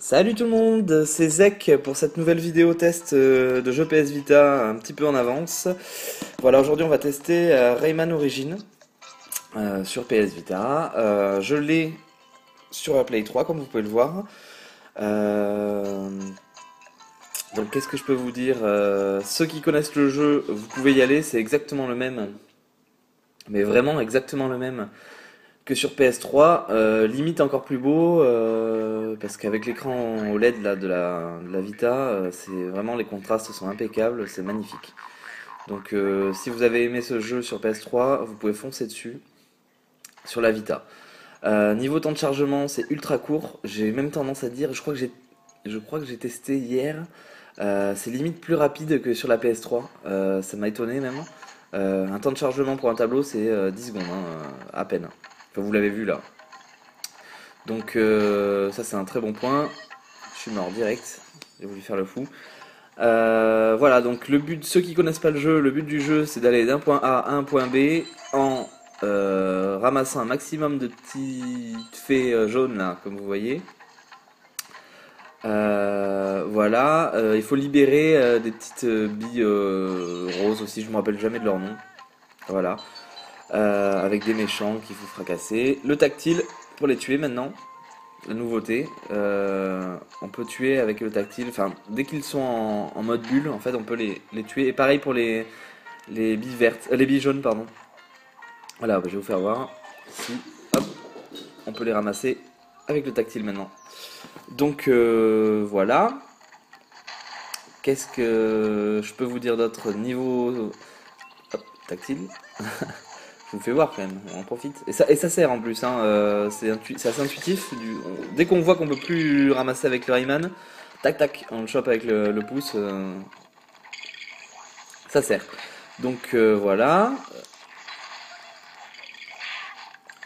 Salut tout le monde, c'est Zek pour cette nouvelle vidéo test de jeu PS Vita un petit peu en avance. Voilà, aujourd'hui on va tester Rayman Origins sur PS Vita. Je l'ai sur la Play 3 comme vous pouvez le voir. Euh, donc qu'est-ce que je peux vous dire? Ceux qui connaissent le jeu, vous pouvez y aller, c'est exactement le même. Mais vraiment exactement le même que sur PS3, limite encore plus beau, parce qu'avec l'écran OLED là, de la Vita, c'est vraiment les contrastes sont impeccables, c'est magnifique. Donc si vous avez aimé ce jeu sur PS3, vous pouvez foncer dessus sur la Vita. Niveau temps de chargement, c'est ultra court. J'ai même tendance à dire, je crois que j'ai testé hier, c'est limite plus rapide que sur la PS3. Ça m'a étonné même. Un temps de chargement pour un tableau, c'est 10 secondes, hein, à peine. Enfin, vous l'avez vu là. Donc ça c'est un très bon point. Je suis mort direct. J'ai voulu faire le fou. Voilà, donc le but, ceux qui connaissent pas le jeu, le but du jeu c'est d'aller d'un point A à un point B en ramassant un maximum de petites fées jaunes là, comme vous voyez. Voilà, il faut libérer des petites billes roses aussi, je me rappelle jamais de leur nom. Voilà, avec des méchants qu'il faut fracasser. Le tactile pour les tuer maintenant. La nouveauté, on peut tuer avec le tactile, enfin dès qu'ils sont en mode bulle, en fait on peut les tuer. Et pareil pour les billes vertes, les billes jaunes pardon. Voilà, bah, je vais vous faire voir. Ici, hop, on peut les ramasser avec le tactile maintenant. Donc voilà. Qu'est-ce que je peux vous dire d'autre niveau hop, tactile? Je vous fais voir quand même, on en profite. Et ça sert en plus, hein, c'est assez intuitif. Dès qu'on voit qu'on peut plus ramasser avec le Rayman, tac tac, on le chope avec le pouce, ça sert. Donc voilà.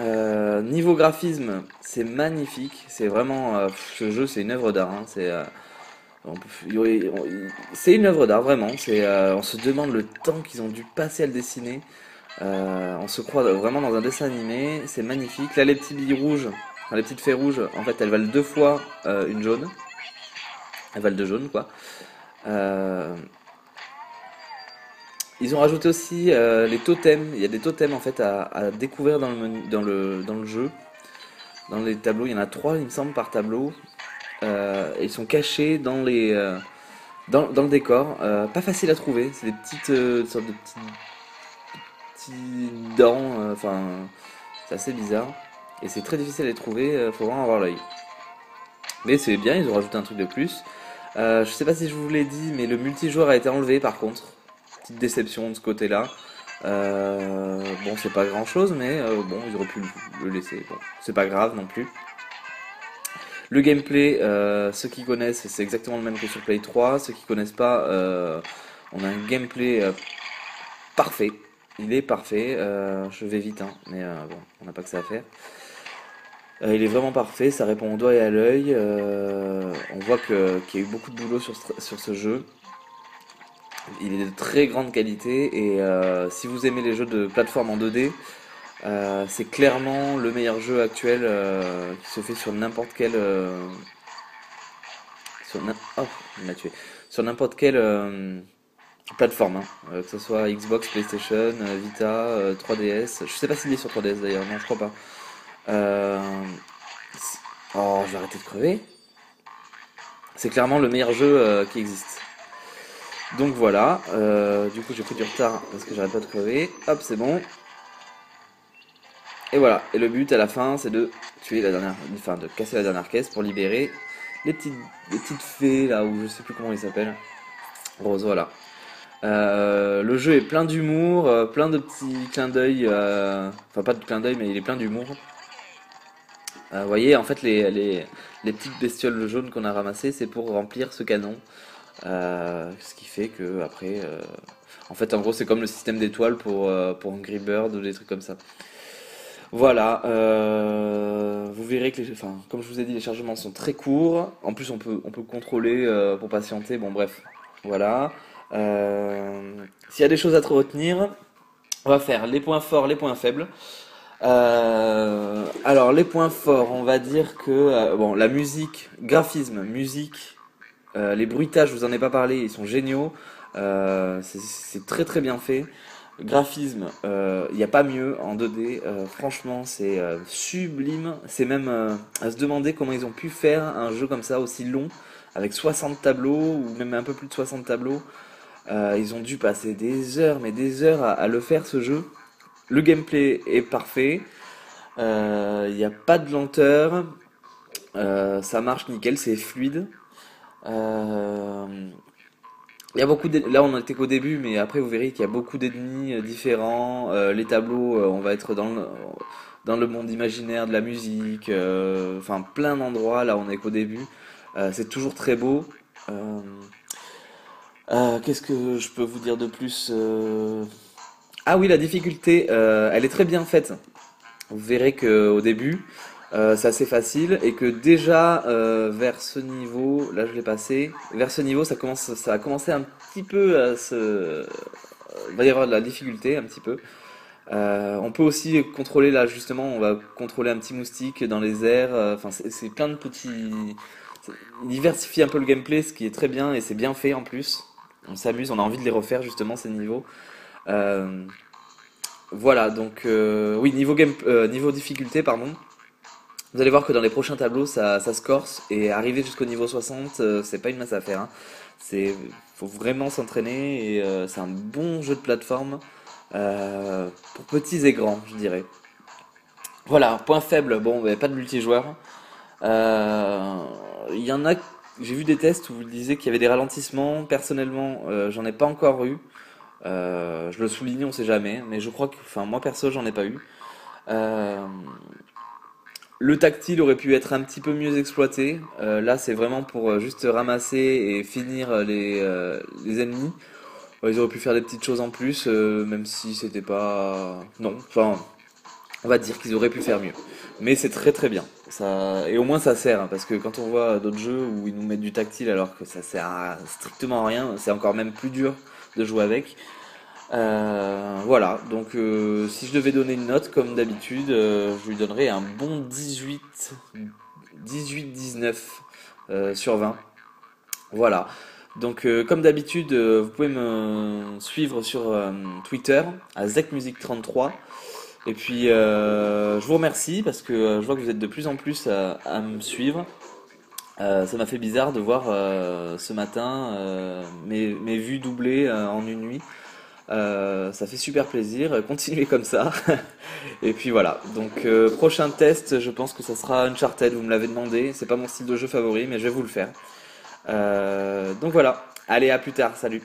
Niveau graphisme, c'est magnifique, c'est vraiment, ce jeu c'est une œuvre d'art, hein, c'est une œuvre d'art vraiment. On se demande le temps qu'ils ont dû passer à le dessiner. On se croit vraiment dans un dessin animé, c'est magnifique. Là, les petits billes rouges, enfin, les petites fées rouges, en fait, elles valent deux fois une jaune. Elles valent deux jaunes, quoi. Euh, Ils ont rajouté aussi les totems. Il y a des totems en fait à découvrir dans le, dans le jeu. Dans les tableaux, il y en a trois, il me semble, par tableau. Et ils sont cachés dans le décor. Pas facile à trouver. C'est des petites sortes de petits dents. Enfin, c'est assez bizarre. Et c'est très difficile à les trouver. Faut vraiment avoir l'œil. Mais c'est bien, ils ont rajouté un truc de plus. Je sais pas si je vous l'ai dit, mais le multijoueur a été enlevé par contre. Petite déception de ce côté-là. Bon, c'est pas grand chose, mais bon, ils auraient pu le laisser. Bon, c'est pas grave non plus. Le gameplay, ceux qui connaissent, c'est exactement le même que sur Play 3. Ceux qui connaissent pas, on a un gameplay parfait. Il est parfait. Je vais vite, hein, mais bon, on n'a pas que ça à faire. Il est vraiment parfait, ça répond au doigt et à l'œil. On voit qu'il y a eu beaucoup de boulot sur ce jeu. Il est de très grande qualité et si vous aimez les jeux de plateforme en 2D, c'est clairement le meilleur jeu actuel qui se fait sur n'importe quel oh, il m'a tué. Sur n'importe quelle plateforme, hein. Que ce soit Xbox, PlayStation, Vita, 3DS. Je sais pas s'il est sur 3DS d'ailleurs, non, je crois pas. Euh, Oh, je vais arrêter de crever. C'est clairement le meilleur jeu qui existe. Donc voilà, du coup j'ai pris du retard parce que j'arrête pas de crever. Hop, c'est bon. Et voilà, et le but à la fin c'est de tuer la dernière, enfin de casser la dernière caisse pour libérer les petites fées là où je sais plus comment ils s'appellent. Rose, voilà. Le jeu est plein d'humour, plein de petits clins d'œil, enfin pas de clins d'œil mais il est plein d'humour. Vous voyez, en fait, les petites bestioles jaunes qu'on a ramassées, c'est pour remplir ce canon. Ce qui fait que après, en fait, en gros, c'est comme le système d'étoiles pour Angry Bird ou des trucs comme ça. Voilà, vous verrez que enfin, comme je vous ai dit, les chargements sont très courts. En plus, on peut contrôler pour patienter. Bon, bref, voilà. S'il y a des choses à te retenir, on va faire les points forts, les points faibles. Alors les points forts, on va dire que bon, la musique, graphisme, musique, les bruitages, je vous en ai pas parlé, ils sont géniaux. C'est très très bien fait. Graphisme, il n'y a pas mieux en 2D. Franchement, c'est sublime. C'est même à se demander comment ils ont pu faire un jeu comme ça aussi long, avec 60 tableaux ou même un peu plus de 60 tableaux. Ils ont dû passer des heures, mais des heures à le faire ce jeu. Le gameplay est parfait. Il n'y a pas de lenteur. Ça marche nickel, c'est fluide. Euh, il y a là, on n'était qu'au début, mais après, vous verrez qu'il y a beaucoup d'ennemis différents. Les tableaux, on va être dans le monde imaginaire de la musique. Enfin, plein d'endroits. Là, on est qu'au début. C'est toujours très beau. Euh, Qu'est-ce que je peux vous dire de plus? Ah oui, la difficulté, elle est très bien faite. Vous verrez que au début, c'est assez facile et que déjà vers ce niveau, là je l'ai passé, vers ce niveau ça a commencé un petit peu à se, il va y avoir de la difficulté un petit peu. On peut aussi contrôler là justement, on va contrôler un petit moustique dans les airs. Enfin c'est plein de petits, il diversifie un peu le gameplay, ce qui est très bien et c'est bien fait en plus. On s'amuse, on a envie de les refaire justement ces niveaux. Euh, voilà, donc oui, niveau difficulté, pardon. Vous allez voir que dans les prochains tableaux, ça se corse et arriver jusqu'au niveau 60, c'est pas une mince affaire, hein. Faut vraiment s'entraîner et c'est un bon jeu de plateforme pour petits et grands, je dirais. Voilà, point faible, bon, bah, pas de multijoueur. Euh, Il y en a, j'ai vu des tests où vous disiez qu'il y avait des ralentissements. Personnellement, j'en ai pas encore eu. Je le souligne, on sait jamais, mais je crois que, enfin, moi perso, j'en ai pas eu. Euh, le tactile aurait pu être un petit peu mieux exploité. Là, c'est vraiment pour juste ramasser et finir les ennemis. Ils auraient pu faire des petites choses en plus, même si c'était pas. Non, enfin, on va dire qu'ils auraient pu faire mieux. Mais c'est très très bien. Ça... Et au moins ça sert, hein, parce que quand on voit d'autres jeux où ils nous mettent du tactile alors que ça sert à strictement à rien, c'est encore même plus dur de jouer avec. Voilà, donc si je devais donner une note, comme d'habitude, je lui donnerais un bon 18-19 sur 20. Voilà, donc comme d'habitude, vous pouvez me suivre sur Twitter à ZecMusic33. Et puis je vous remercie parce que je vois que vous êtes de plus en plus à me suivre. Ça m'a fait bizarre de voir ce matin mes vues doublées en une nuit. Ça fait super plaisir, continuez comme ça. Et puis voilà, donc prochain test, je pense que ça sera Uncharted, vous me l'avez demandé, c'est pas mon style de jeu favori, mais je vais vous le faire. Donc voilà, allez à plus tard, salut.